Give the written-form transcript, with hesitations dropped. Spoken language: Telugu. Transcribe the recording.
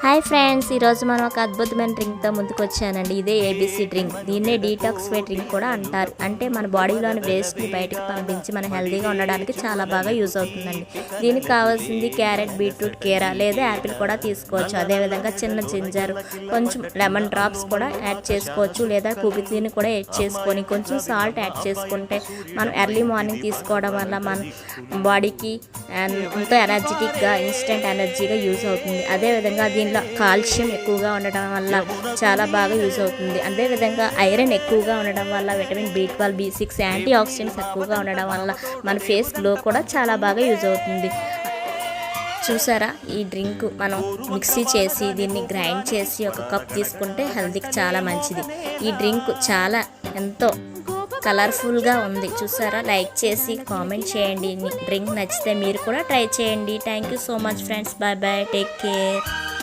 హాయ్ ఫ్రెండ్స్, ఈరోజు మనం ఒక అద్భుతమైన డ్రింక్తో ముందుకు వచ్చానండి. ఇదే ఏబీసీ డ్రింక్. దీన్నే డీటాక్సిఫై డ్రింక్ కూడా అంటారు. అంటే మన బాడీలోని వేస్ట్ని బయటకు పంపించి మనం హెల్తీగా ఉండడానికి చాలా బాగా యూజ్ అవుతుందండి. దీనికి కావాల్సింది క్యారెట్, బీట్రూట్, కీరా లేదా యాపిల్ కూడా తీసుకోవచ్చు. అదేవిధంగా చిన్న జింజర్, కొంచెం లెమన్ డ్రాప్స్ కూడా యాడ్ చేసుకోవచ్చు. లేదా పుదీనాని కూడా యాడ్ చేసుకొని కొంచెం సాల్ట్ యాడ్ చేసుకుంటే మనం ఎర్లీ మార్నింగ్ తీసుకోవడం వల్ల మన బాడీకి ఎంతో ఎనర్జెటిక్గా, ఇన్స్టెంట్ ఎనర్జీగా యూజ్ అవుతుంది. అదేవిధంగా దీనిలో కాల్షియం ఎక్కువగా ఉండడం వల్ల చాలా బాగా యూజ్ అవుతుంది. అదేవిధంగా ఐరన్ ఎక్కువగా ఉండడం వల్ల vitamin B12, B6 anti oxidants ఎక్కువగా ఉండడం వల్ల మన ఫేస్ గ్లో కూడా చాలా బాగా యూజ్ అవుతుంది. చూసారా, ఈ డ్రింక్ మనం మిక్సీ చేసి దీన్ని గ్రైండ్ చేసి ఒక కప్ తీసుకుంటే హెల్తీకి చాలా మంచిది. ఈ డ్రింక్ చాలా ఎంతో కలర్ఫుల్గా ఉంది. చూసారా, లైక్ చేసి కామెంట్ చేయండి. డ్రింక్ నచ్చితే మీరు కూడా ట్రై చేయండి. Thank you so much friends. Bye bye, take care.